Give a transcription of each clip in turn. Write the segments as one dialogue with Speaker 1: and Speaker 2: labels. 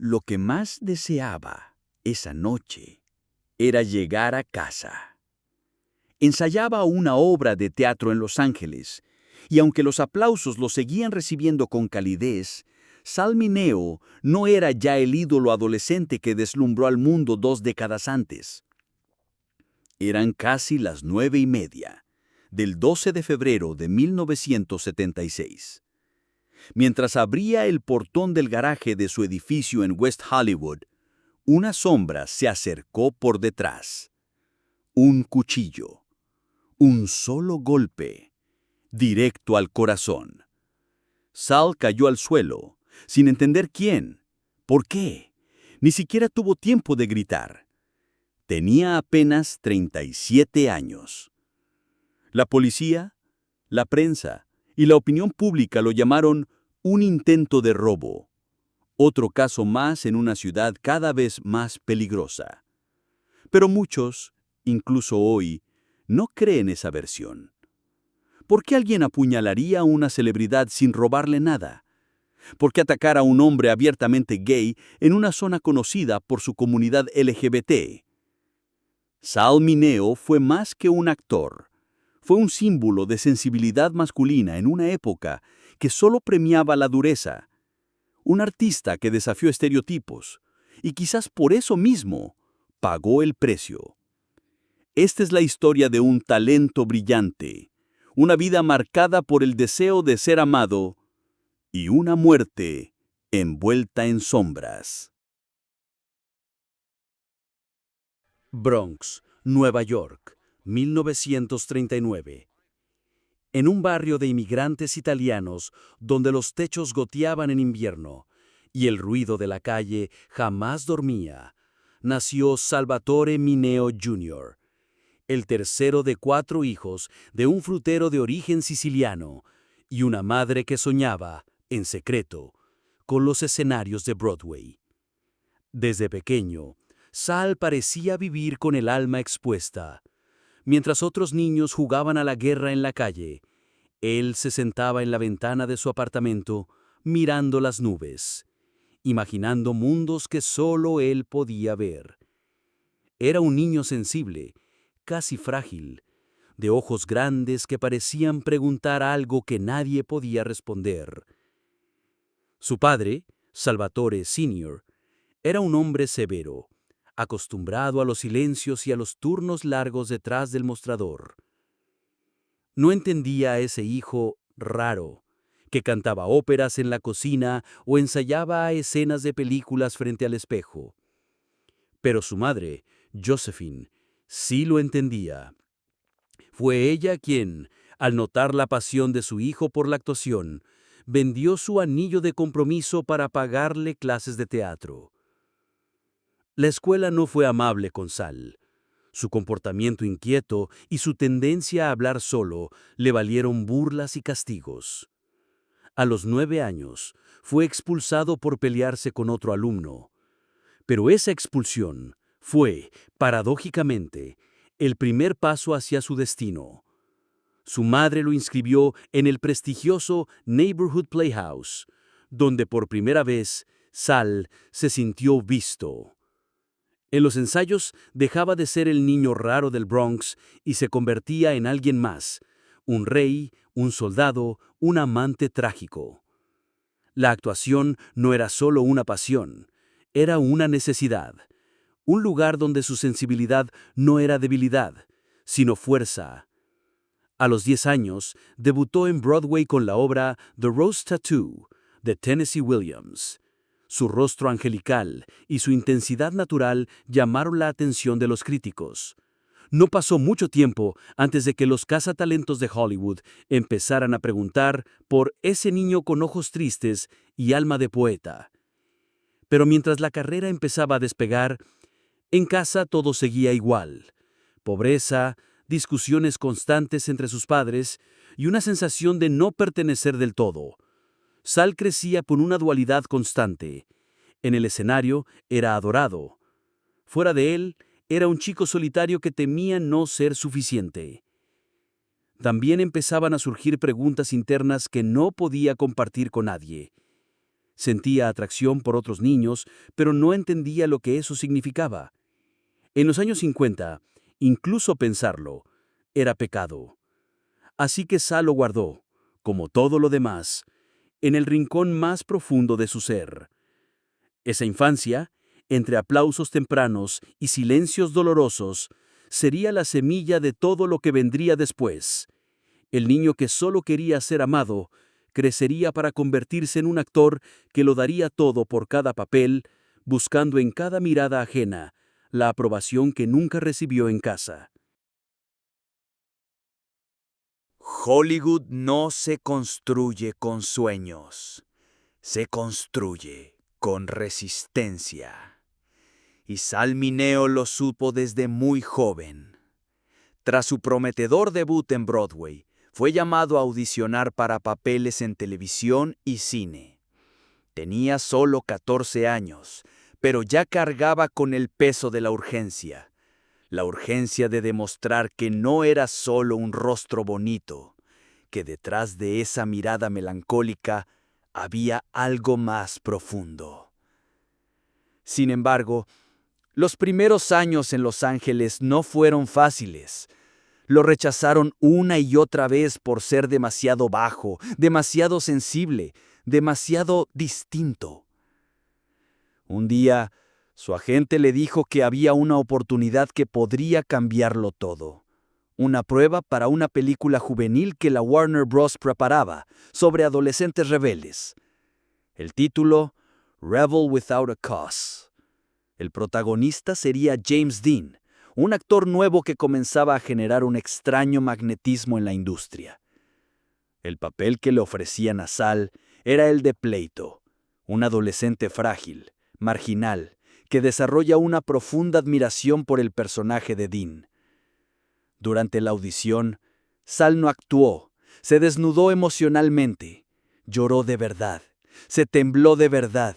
Speaker 1: Lo que más deseaba esa noche era llegar a casa. Ensayaba una obra de teatro en Los Ángeles, y aunque los aplausos lo seguían recibiendo con calidez, Sal Mineo no era ya el ídolo adolescente que deslumbró al mundo 2 décadas antes. Eran casi las 9:30 del 12 de febrero de 1976. Mientras abría el portón del garaje de su edificio en West Hollywood, una sombra se acercó por detrás. Un cuchillo. Un solo golpe. Directo al corazón. Sal cayó al suelo, sin entender quién, por qué. Ni siquiera tuvo tiempo de gritar. Tenía apenas 37 años. La policía, la prensa y la opinión pública lo llamaron un intento de robo. Otro caso más en una ciudad cada vez más peligrosa. Pero muchos, incluso hoy, no creen esa versión. ¿Por qué alguien apuñalaría a una celebridad sin robarle nada? ¿Por qué atacar a un hombre abiertamente gay en una zona conocida por su comunidad LGBT? Sal Mineo fue más que un actor. Fue un símbolo de sensibilidad masculina en una época que solo premiaba la dureza. Un artista que desafió estereotipos, y quizás por eso mismo pagó el precio. Esta es la historia de un talento brillante, una vida marcada por el deseo de ser amado y una muerte envuelta en sombras. Bronx, Nueva York, 1939. En un barrio de inmigrantes italianos donde los techos goteaban en invierno y el ruido de la calle jamás dormía, nació Salvatore Mineo Jr., el tercero de 4 hijos de un frutero de origen siciliano y una madre que soñaba, en secreto, con los escenarios de Broadway. Desde pequeño, Sal parecía vivir con el alma expuesta. Mientras otros niños jugaban a la guerra en la calle, él se sentaba en la ventana de su apartamento mirando las nubes, imaginando mundos que solo él podía ver. Era un niño sensible, casi frágil, de ojos grandes que parecían preguntar algo que nadie podía responder. Su padre, Salvatore Sr., era un hombre severo, acostumbrado a los silencios y a los turnos largos detrás del mostrador. No entendía a ese hijo raro, que cantaba óperas en la cocina o ensayaba escenas de películas frente al espejo. Pero su madre, Josephine, sí lo entendía. Fue ella quien, al notar la pasión de su hijo por la actuación, vendió su anillo de compromiso para pagarle clases de teatro. La escuela no fue amable con Sal. Su comportamiento inquieto y su tendencia a hablar solo le valieron burlas y castigos. A los 9 años, fue expulsado por pelearse con otro alumno. Pero esa expulsión fue, paradójicamente, el primer paso hacia su destino. Su madre lo inscribió en el prestigioso Neighborhood Playhouse, donde por primera vez Sal se sintió visto. En los ensayos dejaba de ser el niño raro del Bronx y se convertía en alguien más, un rey, un soldado, un amante trágico. La actuación no era solo una pasión, era una necesidad, un lugar donde su sensibilidad no era debilidad, sino fuerza. A los 10 años, debutó en Broadway con la obra The Rose Tattoo, de Tennessee Williams. Su rostro angelical y su intensidad natural llamaron la atención de los críticos. No pasó mucho tiempo antes de que los cazatalentos de Hollywood empezaran a preguntar por ese niño con ojos tristes y alma de poeta. Pero mientras la carrera empezaba a despegar, en casa todo seguía igual. Pobreza, discusiones constantes entre sus padres y una sensación de no pertenecer del todo. Sal crecía con una dualidad constante. En el escenario era adorado. Fuera de él, era un chico solitario que temía no ser suficiente. También empezaban a surgir preguntas internas que no podía compartir con nadie. Sentía atracción por otros niños, pero no entendía lo que eso significaba. En los años 50, incluso pensarlo era pecado. Así que Sal lo guardó, como todo lo demás, en el rincón más profundo de su ser. Esa infancia, entre aplausos tempranos y silencios dolorosos, sería la semilla de todo lo que vendría después. El niño que solo quería ser amado, crecería para convertirse en un actor que lo daría todo por cada papel, buscando en cada mirada ajena la aprobación que nunca recibió en casa.
Speaker 2: Hollywood no se construye con sueños, se construye con resistencia. Y Sal Mineo lo supo desde muy joven. Tras su prometedor debut en Broadway, fue llamado a audicionar para papeles en televisión y cine. Tenía solo 14 años, pero ya cargaba con el peso de la urgencia de demostrar que no era solo un rostro bonito, que detrás de esa mirada melancólica había algo más profundo. Sin embargo, los primeros años en Los Ángeles no fueron fáciles. Lo rechazaron una y otra vez por ser demasiado bajo, demasiado sensible, demasiado distinto. Un día, su agente le dijo que había una oportunidad que podría cambiarlo todo. Una prueba para una película juvenil que la Warner Bros. Preparaba, sobre adolescentes rebeldes. El título, Rebel Without a Cause. El protagonista sería James Dean, un actor nuevo que comenzaba a generar un extraño magnetismo en la industria. El papel que le ofrecían a Sal era el de Pleito, un adolescente frágil, marginal, que desarrolla una profunda admiración por el personaje de Dean. Durante la audición, Sal no actuó, se desnudó emocionalmente, lloró de verdad, se tembló de verdad.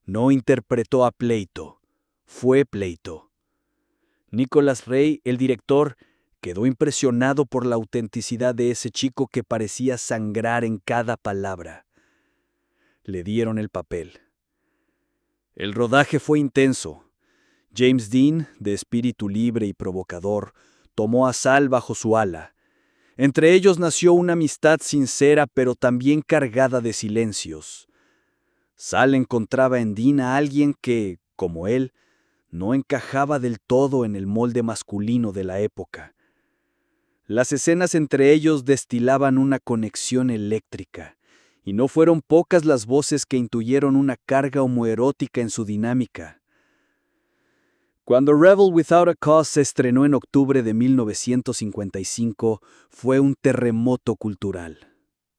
Speaker 2: No interpretó a Pleito, fue Pleito. Nicholas Ray, el director, quedó impresionado por la autenticidad de ese chico que parecía sangrar en cada palabra. Le dieron el papel. El rodaje fue intenso. James Dean, de espíritu libre y provocador, tomó a Sal bajo su ala. Entre ellos nació una amistad sincera pero también cargada de silencios. Sal encontraba en Dean a alguien que, como él, no encajaba del todo en el molde masculino de la época. Las escenas entre ellos destilaban una conexión eléctrica, y no fueron pocas las voces que intuyeron una carga homoerótica en su dinámica. Cuando Rebel Without a Cause se estrenó en octubre de 1955, fue un terremoto cultural.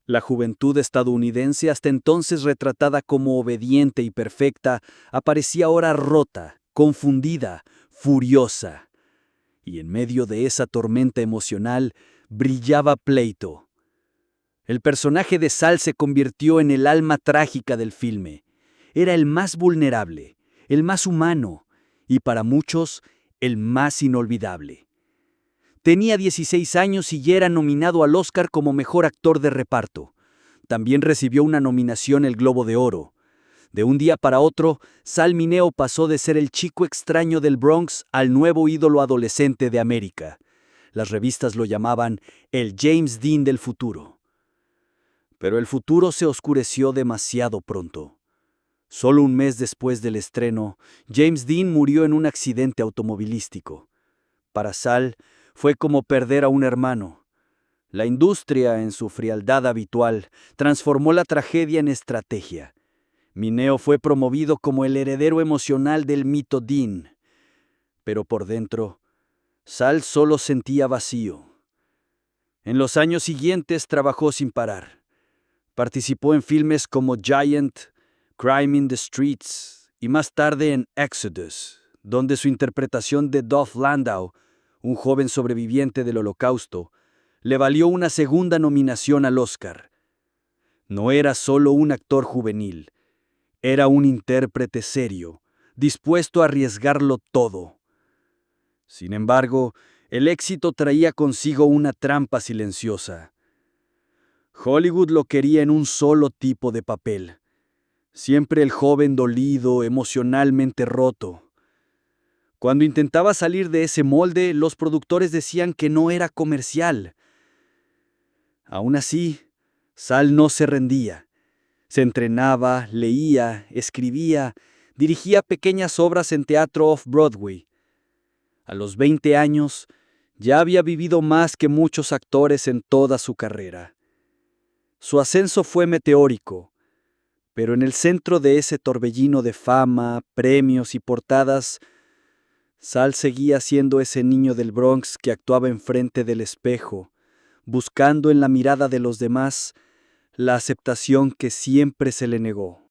Speaker 2: La juventud estadounidense, hasta entonces retratada como obediente y perfecta, aparecía ahora rota, confundida, furiosa. Y en medio de esa tormenta emocional brillaba Pleito. El personaje de Sal se convirtió en el alma trágica del filme. Era el más vulnerable, el más humano y para muchos el más inolvidable. Tenía 16 años y ya era nominado al Oscar como mejor actor de reparto. También recibió una nominación al Globo de Oro. De un día para otro, Sal Mineo pasó de ser el chico extraño del Bronx al nuevo ídolo adolescente de América. Las revistas lo llamaban el James Dean del futuro. Pero el futuro se oscureció demasiado pronto. Solo un mes después del estreno, James Dean murió en un accidente automovilístico. Para Sal, fue como perder a un hermano. La industria, en su frialdad habitual, transformó la tragedia en estrategia. Mineo fue promovido como el heredero emocional del mito Dean. Pero por dentro, Sal solo sentía vacío. En los años siguientes trabajó sin parar. Participó en filmes como Giant, Crime in the Streets y más tarde en Exodus, donde su interpretación de Dolph Landau, un joven sobreviviente del Holocausto, le valió una segunda nominación al Oscar. No era solo un actor juvenil, era un intérprete serio, dispuesto a arriesgarlo todo. Sin embargo, el éxito traía consigo una trampa silenciosa. Hollywood lo quería en un solo tipo de papel.
Speaker 3: Siempre el joven dolido, emocionalmente roto. Cuando intentaba salir de ese molde, los productores decían que no era comercial. Aún así, Sal no se rendía. Se entrenaba, leía, escribía, dirigía pequeñas obras en teatro off-Broadway. A los 20 años, ya había vivido más que muchos actores en toda su carrera. Su ascenso fue meteórico, pero en el centro de ese torbellino de fama, premios y portadas, Sal seguía siendo ese niño del Bronx que actuaba enfrente del espejo, buscando en la mirada de los demás la aceptación que siempre se le negó.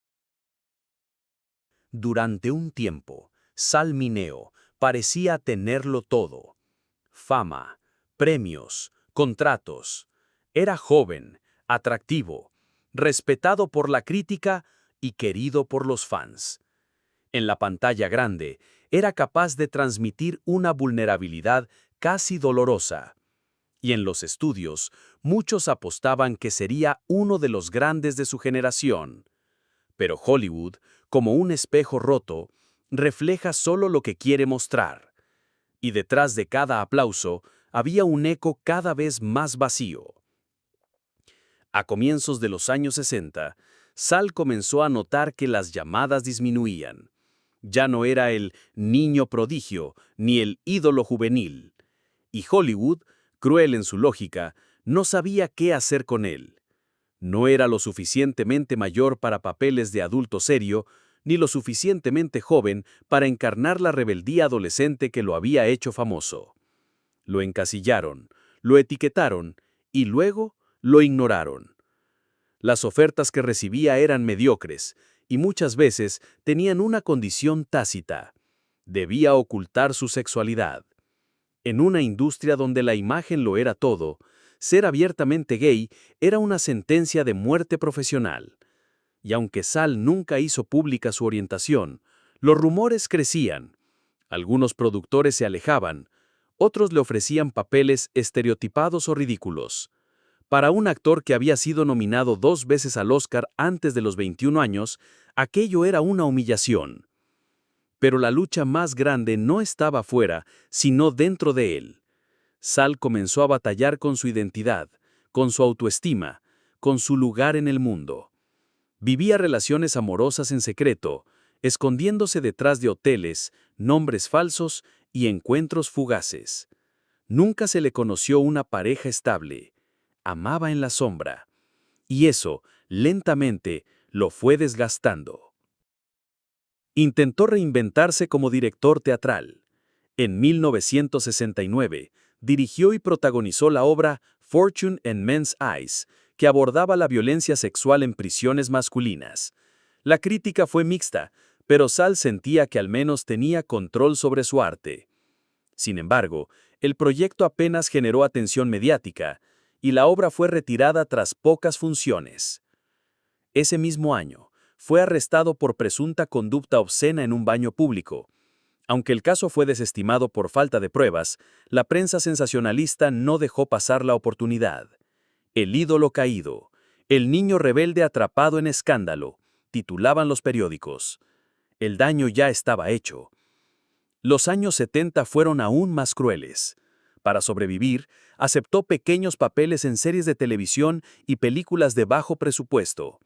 Speaker 1: Durante un tiempo, Sal Mineo parecía tenerlo todo. Fama, premios, contratos. Era joven, atractivo, respetado por la crítica y querido por los fans. En la pantalla grande, era capaz de transmitir una vulnerabilidad casi dolorosa. Y en los estudios, muchos apostaban que sería uno de los grandes de su generación. Pero Hollywood, como un espejo roto, refleja solo lo que quiere mostrar. Y detrás de cada aplauso había un eco cada vez más vacío. A comienzos de los años 60, Sal comenzó a notar que las llamadas disminuían. Ya no era el niño prodigio ni el ídolo juvenil. Y Hollywood, cruel en su lógica, no sabía qué hacer con él. No era lo suficientemente mayor para papeles de adulto serio, ni lo suficientemente joven para encarnar la rebeldía adolescente que lo había hecho famoso. Lo encasillaron, lo etiquetaron y luego lo ignoraron. Las ofertas que recibía eran mediocres y muchas veces tenían una condición tácita. Debía ocultar su sexualidad. En una industria donde la imagen lo era todo, ser abiertamente gay era una sentencia de muerte profesional. Y aunque Sal nunca hizo pública su orientación, los rumores crecían. Algunos productores se alejaban, otros le ofrecían papeles estereotipados o ridículos. Para un actor que había sido nominado 2 veces al Oscar antes de los 21 años, aquello era una humillación. Pero la lucha más grande no estaba afuera, sino dentro de él. Sal comenzó a batallar con su identidad, con su autoestima, con su lugar en el mundo. Vivía relaciones amorosas en secreto, escondiéndose detrás de hoteles, nombres falsos y encuentros fugaces. Nunca se le conoció una pareja estable. Amaba en la sombra. Y eso, lentamente, lo fue desgastando. Intentó reinventarse como director teatral. En 1969, dirigió y protagonizó la obra Fortune in Men's Eyes, que abordaba la violencia sexual en prisiones masculinas. La crítica fue mixta, pero Sal sentía que al menos tenía control sobre su arte. Sin embargo, el proyecto apenas generó atención mediática, y la obra fue retirada tras pocas funciones. Ese mismo año, fue arrestado por presunta conducta obscena en un baño público. Aunque el caso fue desestimado por falta de pruebas, la prensa sensacionalista no dejó pasar la oportunidad. El ídolo caído, el niño rebelde atrapado en escándalo, titulaban los periódicos. El daño ya estaba hecho. Los años 70 fueron aún más crueles. Para sobrevivir, aceptó pequeños papeles en series de televisión y películas de bajo presupuesto.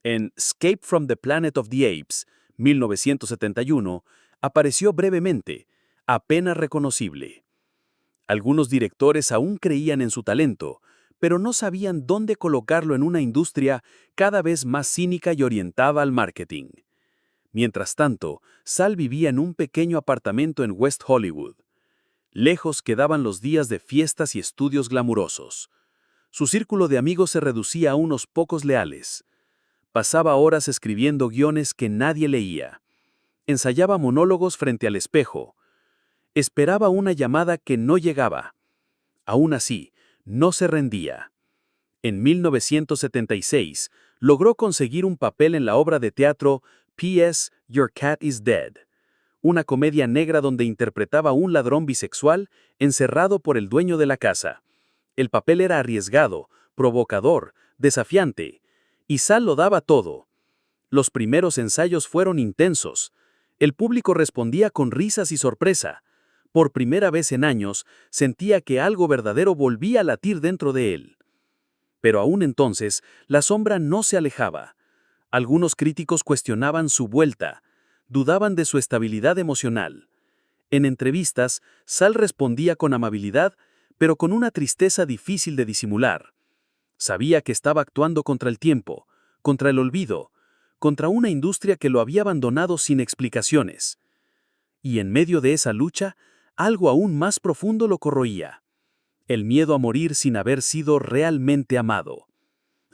Speaker 1: En Escape from the Planet of the Apes, 1971, apareció brevemente, apenas reconocible. Algunos directores aún creían en su talento, pero no sabían dónde colocarlo en una industria cada vez más cínica y orientada al marketing. Mientras tanto, Sal vivía en un pequeño apartamento en West Hollywood. Lejos quedaban los días de fiestas y estudios glamurosos. Su círculo de amigos se reducía a unos pocos leales. Pasaba horas escribiendo guiones que nadie leía. Ensayaba monólogos frente al espejo. Esperaba una llamada que no llegaba. Aún así, no se rendía. En 1976, logró conseguir un papel en la obra de teatro P.S. Your Cat is Dead, una comedia negra donde interpretaba a un ladrón bisexual encerrado por el dueño de la casa. El papel era arriesgado, provocador, desafiante, y Sal lo daba todo. Los primeros ensayos fueron intensos. El público respondía con risas y sorpresa. Por primera vez en años, sentía que algo verdadero volvía a latir dentro de él. Pero aún entonces, la sombra no se alejaba. Algunos críticos cuestionaban su vuelta, dudaban de su estabilidad emocional. En entrevistas, Sal respondía con amabilidad, pero con una tristeza difícil de disimular. Sabía que estaba actuando contra el tiempo, contra el olvido, contra una industria que lo había abandonado sin explicaciones. Y en medio de esa lucha, algo aún más profundo lo corroía: el miedo a morir sin haber sido realmente amado.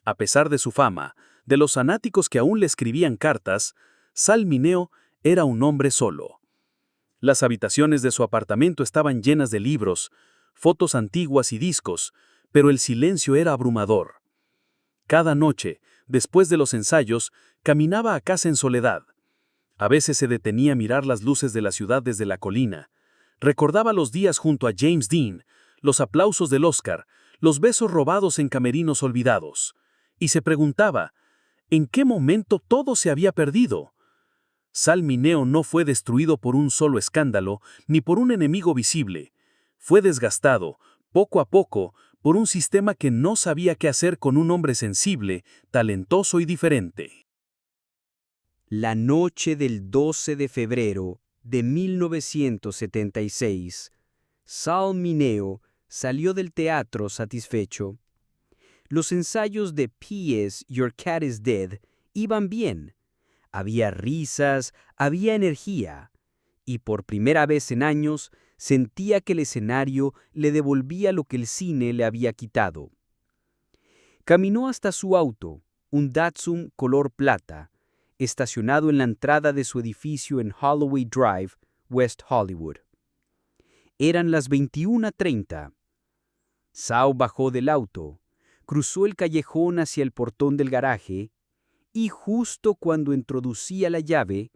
Speaker 1: A pesar de su fama, de los fanáticos que aún le escribían cartas, Sal Mineo era un hombre solo. Las habitaciones de su apartamento estaban llenas de libros, fotos antiguas y discos, pero el silencio era abrumador. Cada noche, después de los ensayos, caminaba a casa en soledad. A veces se detenía a mirar las luces de la ciudad desde la colina. Recordaba los días junto a James Dean, los aplausos del Oscar, los besos robados en camerinos olvidados. Y se preguntaba, ¿en qué momento todo se había perdido? Sal Mineo no fue destruido por un solo escándalo, ni por un enemigo visible. Fue desgastado, poco a poco, por un sistema que no sabía qué hacer con un hombre sensible, talentoso y diferente.
Speaker 4: La noche del 12 de febrero de 1976, Sal Mineo salió del teatro satisfecho. Los ensayos de P.S. Your Cat is Dead iban bien. Había risas, había energía, y por primera vez en años sentía que el escenario le devolvía lo que el cine le había quitado. Caminó hasta su auto, un Datsun color plata, estacionado en la entrada de su edificio en Holloway Drive, West Hollywood. Eran las 21:30. Sal bajó del auto, cruzó el callejón hacia el portón del garaje, y justo cuando introducía la llave,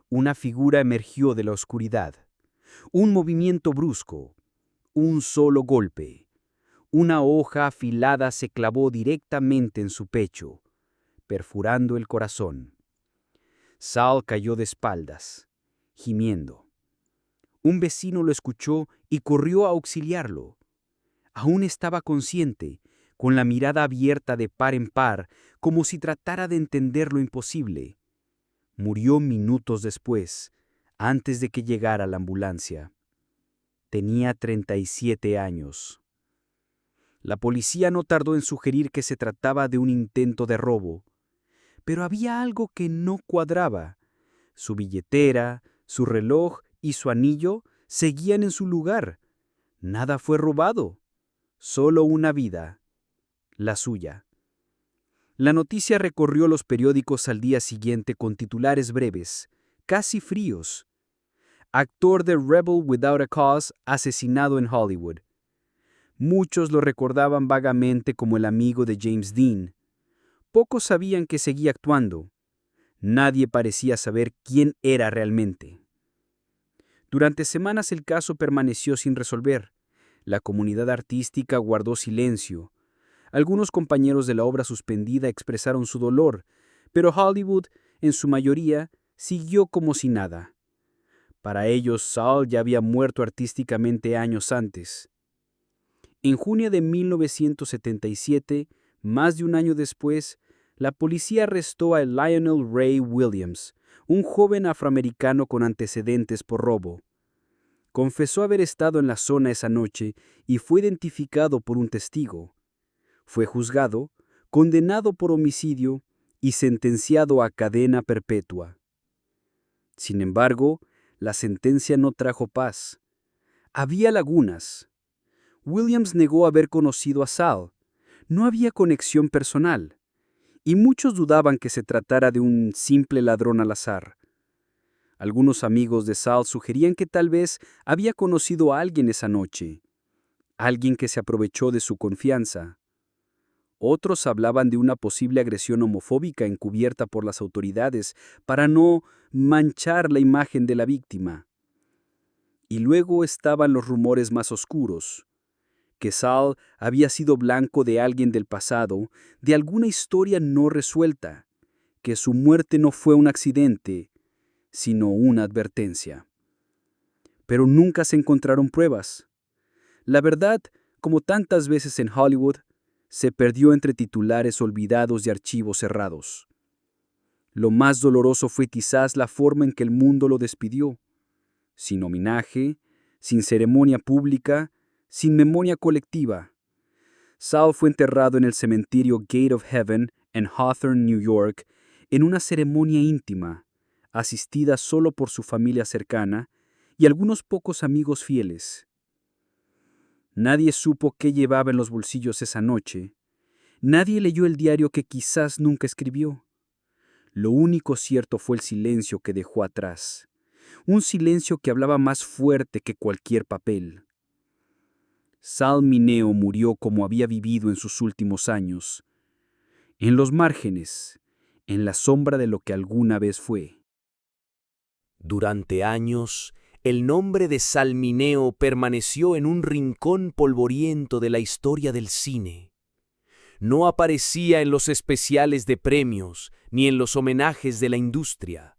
Speaker 4: una figura emergió de la oscuridad. Un movimiento brusco, un solo golpe. Una hoja afilada se clavó directamente en su pecho, perforando el corazón. Sal cayó de espaldas, gimiendo. Un vecino lo escuchó y corrió a auxiliarlo. Aún estaba consciente, con la mirada abierta de par en par, como si tratara de entender lo imposible. Murió minutos después, antes de que llegara la ambulancia. Tenía 37 años. La policía no tardó en sugerir que se trataba de un intento de robo, pero había algo que no cuadraba. Su billetera, su reloj y su anillo seguían en su lugar. Nada fue robado, solo una vida, la suya. La noticia recorrió los periódicos al día siguiente con titulares breves, casi fríos. Actor de Rebel Without a Cause asesinado en Hollywood. Muchos lo recordaban vagamente como el amigo de James Dean. Pocos sabían que seguía actuando. Nadie parecía saber quién era realmente. Durante semanas el caso permaneció sin resolver. La comunidad artística guardó silencio. Algunos compañeros de la obra suspendida expresaron su dolor, pero Hollywood, en su mayoría, siguió como si nada. Para ellos, Sal ya había muerto artísticamente años antes. En junio de 1977, más de un año después, la policía arrestó a Lionel Ray Williams, un joven afroamericano con antecedentes por robo. Confesó haber estado en la zona esa noche y fue identificado por un testigo. Fue juzgado, condenado por homicidio y sentenciado a cadena perpetua. Sin embargo, la sentencia no trajo paz. Había lagunas. Williams negó haber conocido a Sal. No había conexión personal, y muchos dudaban que se tratara de un simple ladrón al azar. Algunos amigos de Sal sugerían que tal vez había conocido a alguien esa noche, alguien que se aprovechó de su confianza. Otros hablaban de una posible agresión homofóbica encubierta por las autoridades para no manchar la imagen de la víctima. Y luego estaban los rumores más oscuros, que Sal había sido blanco de alguien del pasado, de alguna historia no resuelta,
Speaker 3: que su muerte no fue un accidente, sino una advertencia. Pero nunca se encontraron pruebas. La verdad, como tantas veces en Hollywood, se perdió entre titulares olvidados y archivos cerrados. Lo más doloroso fue quizás la forma en que el mundo lo despidió. Sin homenaje, sin ceremonia pública, sin memoria colectiva. Sal fue enterrado en el cementerio Gate of Heaven en Hawthorne, New York, en una ceremonia íntima, asistida solo por su familia cercana y algunos pocos amigos fieles. Nadie supo qué llevaba en los bolsillos esa noche. Nadie leyó el diario que quizás nunca escribió. Lo único cierto fue el silencio que dejó atrás. Un silencio que hablaba más fuerte que cualquier papel. Sal Mineo murió como había vivido en sus últimos años, en los márgenes, en la sombra de lo que alguna vez fue.
Speaker 1: Durante años, el nombre de Sal Mineo permaneció en un rincón polvoriento de la historia del cine. No aparecía en los especiales de premios ni en los homenajes de la industria.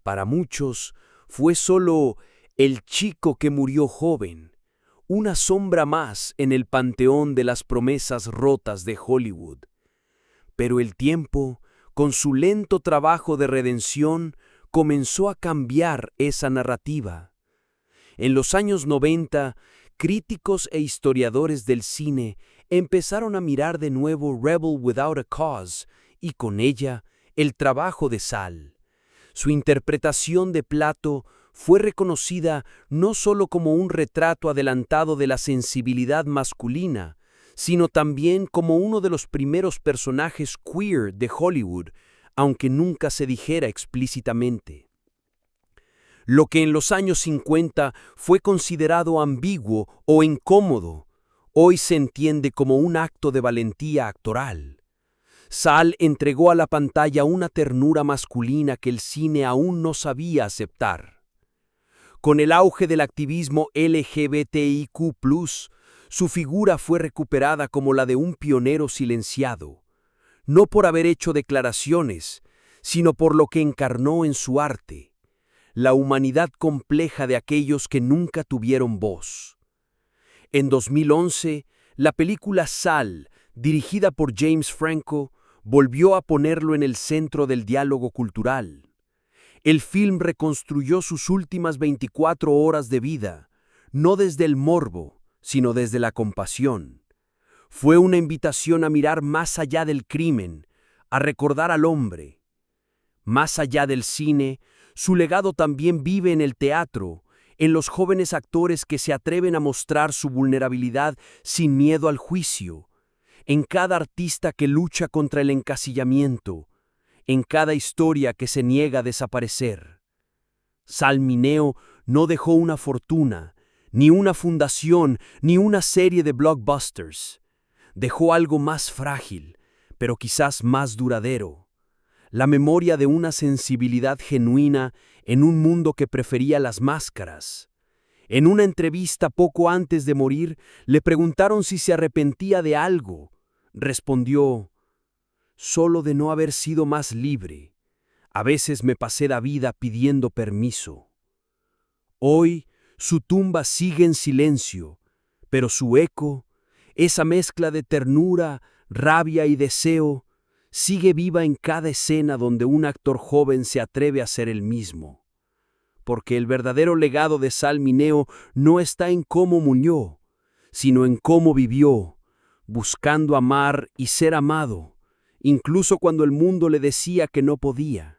Speaker 1: Para muchos, fue solo el chico que murió joven, una sombra más en el panteón de las promesas rotas de Hollywood. Pero el tiempo, con su lento trabajo de redención, comenzó a cambiar esa narrativa. En los años 90, críticos e historiadores del cine empezaron a mirar de nuevo Rebel Without a Cause y con ella el trabajo de Sal. Su interpretación de Plato fue reconocida no solo como un retrato adelantado de la sensibilidad masculina, sino también como uno de los primeros personajes queer de Hollywood, aunque nunca se dijera explícitamente. Lo que en los años 50 fue considerado ambiguo o incómodo, hoy se entiende como un acto de valentía actoral. Sal entregó a la pantalla una ternura masculina que el cine aún no sabía aceptar. Con el auge del activismo LGBTIQ+, su figura fue recuperada como la de un pionero silenciado, no por haber hecho declaraciones, sino por lo que encarnó en su arte, la humanidad compleja de aquellos que nunca tuvieron voz. En 2011, la película Sal, dirigida por James Franco, volvió a ponerlo en el centro del diálogo cultural. El film reconstruyó sus últimas 24 horas de vida, no desde el morbo, sino desde la compasión. Fue una invitación a mirar más allá del crimen, a recordar al hombre. Más allá del cine, su legado también vive en el teatro, en los jóvenes actores que se atreven a mostrar su vulnerabilidad sin miedo al juicio, en cada artista que lucha contra el encasillamiento, en cada historia que se niega a desaparecer. Sal Mineo no dejó una fortuna, ni una fundación, ni una serie de blockbusters. Dejó algo más frágil, pero quizás más duradero. La memoria de una sensibilidad genuina en un mundo que prefería las máscaras. En una entrevista poco antes de morir, le preguntaron si se arrepentía de algo. Respondió: solo de no haber sido más libre. A veces me pasé la vida pidiendo permiso. Hoy su tumba sigue en silencio, pero su eco, esa mezcla de ternura, rabia y deseo, sigue viva en cada escena donde un actor joven se atreve a ser el mismo. Porque el verdadero legado de Sal Mineo no está en cómo murió, sino en cómo vivió, buscando amar y ser amado, incluso cuando el mundo le decía que no podía.